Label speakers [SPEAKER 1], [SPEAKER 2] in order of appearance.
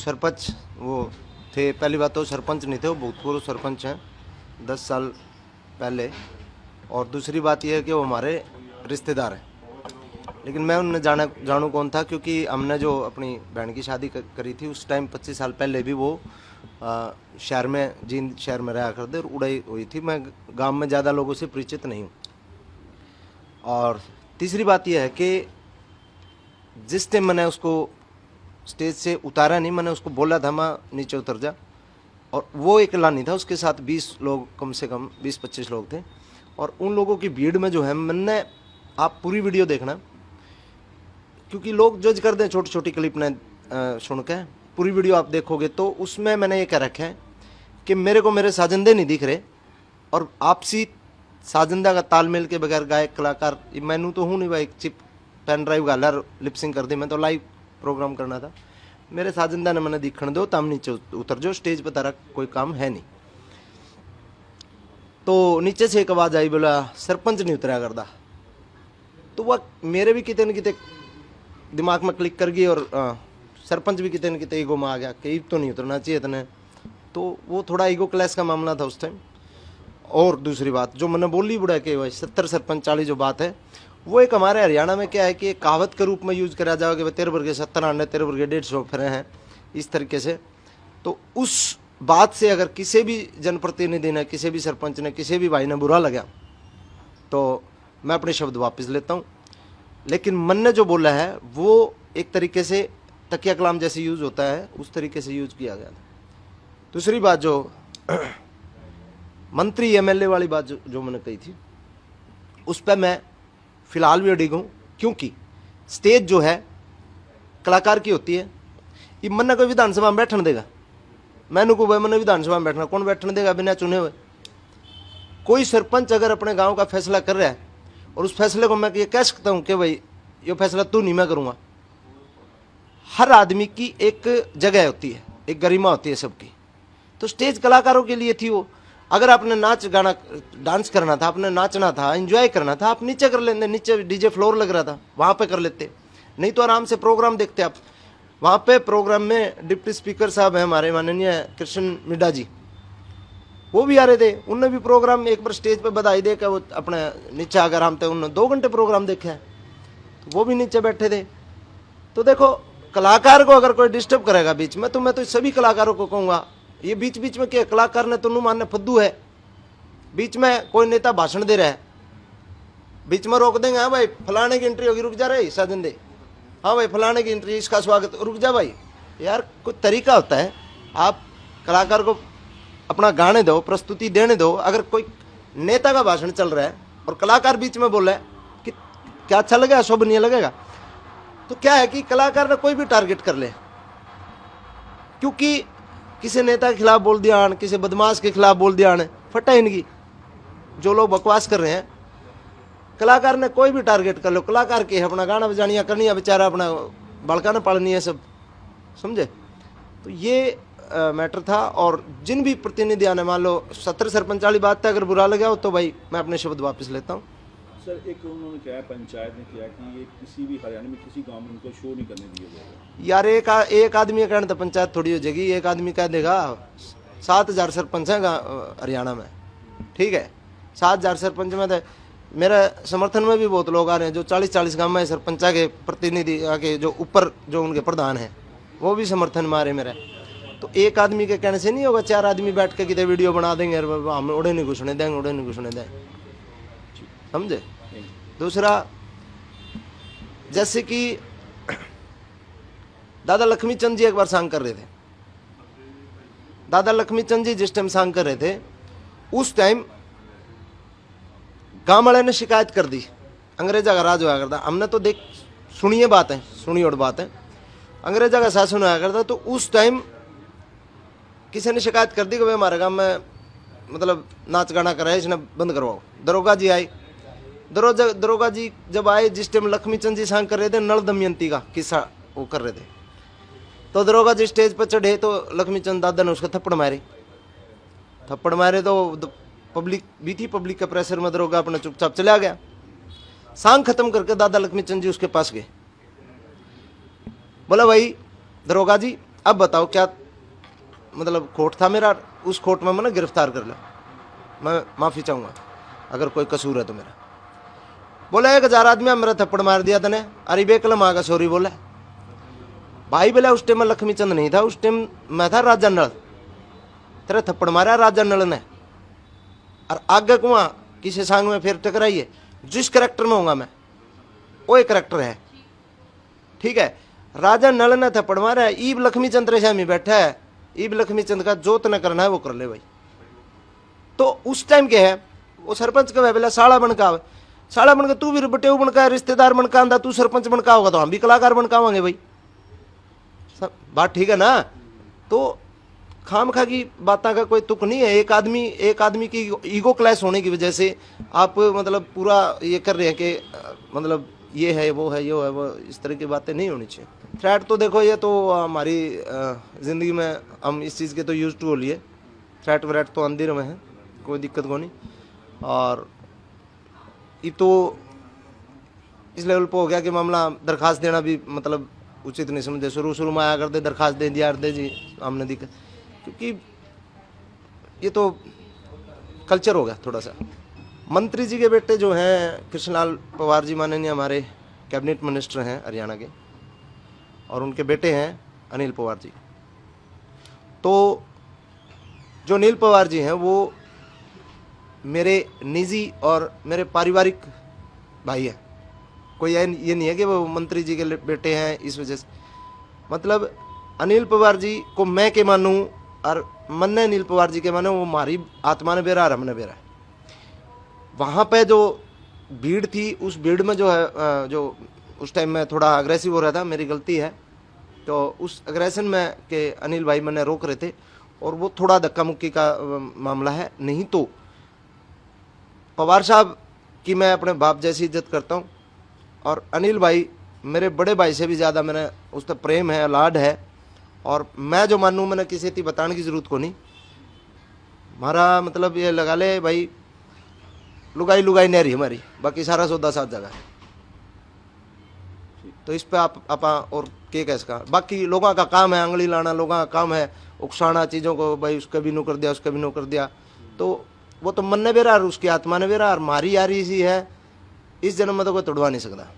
[SPEAKER 1] सरपंच वो थे, पहली बात तो सरपंच नहीं थे, वो भूतपूर्व सरपंच हैं 10 साल पहले, और दूसरी बात यह है कि वो हमारे रिश्तेदार हैं। लेकिन मैं उन्हें जानू कौन था, क्योंकि हमने जो अपनी बहन की शादी करी थी उस टाइम 25 साल पहले भी वो शहर में, जींद शहर में रहा करते और उड़ाई हुई थी। मैं गांव में ज़्यादा लोगों से परिचित नहीं हूँ। और तीसरी बात यह है कि जिस टाइम मैंने उसको स्टेज से उतारा नहीं, मैंने उसको बोला था माँ नीचे उतर जा, और वो अकेला नहीं था, उसके साथ 20 लोग, कम से कम 20-25 लोग थे। और उन लोगों की भीड़ में जो है मैंने, आप पूरी वीडियो देखना, क्योंकि लोग जज कर दें छोटी छोटी क्लिप ने सुन के। पूरी वीडियो आप देखोगे तो उसमें मैंने ये कह रखा है कि मेरे को मेरे साजिंदे नहीं दिख रहे, और आपसी साजिंदा का तालमेल के बगैर गायक कलाकार, मैनू तो हूँ नहीं भाई, चिप पेन ड्राइव गाला लिपसिंग कर दी, मैं तो लाइव प्रोग्राम करना था। मेरे साजिंदा ने मैंने दिखण दो, तम नीचे उतर जाओ, स्टेज पर तारा कोई काम है नहीं। तो नीचे से एक आवाज़ आई, बोला सरपंच नहीं उतरा करता। तो वह मेरे भी कितने न कितने दिमाग में क्लिक कर गई, और सरपंच भी कितने न कितने ईगो में आ गया कि तो नहीं उतरना चाहिए इतने। तो वो थोड़ा ईगो क्लैश का मामला था उस टाइम। और दूसरी बात जो मैंने बोली बुढ़ा के भाई 70 सरपंच 40 जो बात है, वो एक हमारे हरियाणा में क्या है कि एक कहावत के रूप में यूज करा जाओ कि तेरे वर्गे 70 आने, तेरे वर्गे 150 फिर हैं, इस तरीके से। तो उस बात से अगर किसी भी जनप्रतिनिधि ने, किसी भी सरपंच ने, किसी भी भाई ने बुरा लगा तो मैं अपने शब्द वापस लेता हूँ। लेकिन मन ने जो बोला है वो एक तरीके से तकिया कलाम जैसे यूज होता है, उस तरीके से यूज किया गया था। दूसरी बात जो मंत्री एमएलए वाली बात जो मैंने कही थी, उस पर मैं फिलहाल भी अडिग हूँ, क्योंकि स्टेज जो है कलाकार की होती है। ये मन कोई विधानसभा में बैठने देगा, मैंने को भाई मैंने विधानसभा में बैठना, कौन बैठने देगा बिना चुने हुए? कोई सरपंच अगर अपने गांव का फैसला कर रहा है और उस फैसले को मैं ये कह सकता हूँ कि भाई ये फैसला तू नहीं, मैं करूँगा। हर आदमी की एक जगह होती है, एक गरिमा होती है सबकी। तो स्टेज कलाकारों के लिए थी वो। अगर आपने नाच गाना डांस करना था, आपने नाचना था, एंजॉय करना था, आप नीचे कर लेते, नीचे डीजे फ्लोर लग रहा था वहाँ पे कर लेते, नहीं तो आराम से प्रोग्राम देखते आप। वहाँ पे प्रोग्राम में डिप्टी स्पीकर साहब हैं हमारे माननीय कृष्ण मिड्डा जी, वो भी आ रहे थे। उनने भी प्रोग्राम एक बार स्टेज पे बधाई दे के वो अपने नीचे आकर हम थे, उन्होंने 2 घंटे प्रोग्राम देखा है, तो वो भी नीचे बैठे थे। तो देखो कलाकार को अगर कोई डिस्टर्ब करेगा बीच में, तो मैं तो सभी कलाकारों को कहूँगा ये बीच बीच में क्या कलाकार ने तो मानने फद्दू है। बीच में कोई नेता भाषण दे रहा है, बीच में रोक देंगे, हाँ भाई फलाने की एंट्री होगी, रुक जा रही साजन दे, हाँ भाई फलाने की एंट्री, इसका स्वागत, रुक जा भाई। यार कोई तरीका होता है, आप कलाकार को अपना गाने दो, प्रस्तुति देने दो। अगर कोई नेता का भाषण चल रहा है और कलाकार बीच में बोल रहा है कि क्या अच्छा लगेगा, शोभनीय लगेगा, तो क्या है कि कलाकार ने कोई भी टारगेट कर ले, क्योंकि किसी नेता के खिलाफ बोल दिया, किसी बदमाश के खिलाफ बोल दिया, फटा इनकी जो लोग बकवास कर रहे हैं। कलाकार ने कोई भी टारगेट कर लो, कलाकार के अपना गाना बजानिया करनी है, बेचारा अपना बड़का न पालनी है, सब समझे। तो ये मैटर था। और जिन भी प्रतिनिधि आने, मान लो 70 सरपंच वाली बात है, अगर बुरा लगा हो तो भाई मैं अपने शब्द वापस लेता हूँ।
[SPEAKER 2] सर एक उन्होंने कहा, पंचायत ने किया कि ये किसी भी हरियाणा में किसी गांव में उनको शो नहीं करने दिया जाएगा।
[SPEAKER 1] यार एक आदमी का कहना तो पंचायत थोड़ी हो जाएगी। एक आदमी कह देगा 7000 सरपंच हैं हरियाणा में, ठीक है, 7000 सरपंच में तो मेरे समर्थन में भी बहुत लोग आ रहे हैं, जो 40-40 गांव में सरपंचा के प्रतिनिधि आके, जो ऊपर जो उनके प्रधान हैं, वो भी समर्थन में आ रहे मेरे। तो एक आदमी के कहने से नहीं होगा, 4 आदमी बैठ के कितने वीडियो बना देंगे, हम उड़े नहीं घुसने देंगे, उड़े नहीं घुसने देंगे, समझे। दूसरा, जैसे कि दादा लक्ष्मी चंद जी एक बार सांग कर रहे थे। दादा लक्ष्मी चंद जी जिस टाइम सांग कर रहे थे, उस टाइम गांव वाले ने शिकायत कर दी, अंग्रेजा का राज हुआ करता। हमने तो देख सुनी है बात है, सुनी और बात है, अंग्रेजा का शासन हुआ करता। तो उस टाइम किसी ने शिकायत कर दी कि भाई हमारे गांव में मतलब नाच गाना कर रहा है, इसने बंद करवाओ। दरोगा जी आए, दरोगा जी जब आए, जिस टाइम लक्ष्मी चंद जी सांग कर रहे थे, नल दमयंती का किस्सा वो कर रहे थे, तो दरोगा जी स्टेज पर चढ़े तो लक्ष्मी चंद दादा ने उसको थप्पड़ मारे तो पब्लिक भी थी, पब्लिक के प्रेशर में दरोगा अपना चुपचाप चला गया। सांग खत्म करके दादा लक्ष्मी चंद जी उसके पास गए, बोला भाई दरोगा जी अब बताओ क्या मतलब खोट था मेरा, उस खोट में मैंने गिरफ्तार कर लो, मैं माफ़ी चाहूँगा अगर कोई कसूर है तो मेरा। बोला 1000 आदमी मेरा थप्पड़ मार दिया तने, अरे बेकलम आगा सॉरी बोला भाई। बोला उस टाइम में लक्ष्मी चंद नहीं था, उस टाइम मैं था राजा नल, तेरा थप्पड़ मारा राजा नल ने, और आगे कुआं किसी सांग में फिर टकराइए, जिस करेक्टर में होऊंगा मैं वो एक करेक्टर है, ठीक है। राजा नल ने थप्पड़ मारा है, ईब लक्ष्मी चंद रेशामी बैठा है, ईब लक्ष्मी चंद का जो तने करना है वो कर ले भाई। तो उस टाइम के है वो सरपंच का बोला साला बनका, साला बनका तू भी बटेऊ बनका, रिश्तेदार बनका आंदा, तू सरपंच बनका होगा तो हम भी कलाकार बनकावांगे भाई, सब बात ठीक है ना। तो खाम खा की बातों का कोई तुक नहीं है। एक आदमी की ईगो क्लैश होने की वजह से आप मतलब पूरा ये कर रहे हैं कि मतलब ये है वो है ये है वो, इस तरह की बातें नहीं होनी चाहिए। थ्रेट तो देखो ये तो हमारी ज़िंदगी में हम इस चीज़ के तो यूज टू हो लिए, थ्रेट व्रेट तो अंदर में है, कोई दिक्कत को नहीं। और ये तो इस लेवल पर हो गया कि मामला दरखास्त देना भी मतलब उचित नहीं समझे। शुरू में आया करते दरखास्त दे दिया दे जी हमने दिक्कत, क्योंकि ये तो कल्चर हो गया थोड़ा सा। मंत्री जी के बेटे जो हैं कृष्णलाल पवार जी माननीय हमारे कैबिनेट मिनिस्टर हैं हरियाणा के, और उनके बेटे हैं अनिल पवार जी। तो जो अनिल पवार जी हैं वो मेरे निजी और मेरे पारिवारिक भाई हैं, कोई ये नहीं है कि वो मंत्री जी के बेटे हैं इस वजह से। मतलब अनिल पवार जी को मैं के मानूं और मन ने अनिल पवार जी के माने, वो हमारी आत्मा ने बेरा और हमने बेरा। वहाँ पे जो भीड़ थी उस भीड़ में जो है जो उस टाइम में थोड़ा अग्रेसिव हो रहा था, मेरी गलती है। तो उस अग्रेशन में के अनिल भाई मैंने रोक रहे थे और वो थोड़ा धक्का मुक्की का मामला है। नहीं तो पवार साहब की मैं अपने बाप जैसी इज्जत करता हूँ, और अनिल भाई मेरे बड़े भाई से भी ज़्यादा मैंने उस पर प्रेम है, लाड है। और मैं जो मानूँ मैंने किसी की बताने की ज़रूरत को नहीं। हमारा मतलब ये लगा ले भाई, लुगाई लुगाई नहरी हमारी, बाकी सारा सौदा साथ जगह है। तो इस पे आप और के कह सका, बाकी लोगों का काम है आंगली लाना, लोगों का काम है उकसाना चीज़ों को, भाई उसका भी नो कर दिया उसका भी नो कर दिया। तो वो तो मन ने बेरा और उसकी आत्मा ने बेरा, और मारी यारी सी है, इस जन्म में तो कोई तोड़वा नहीं सकता।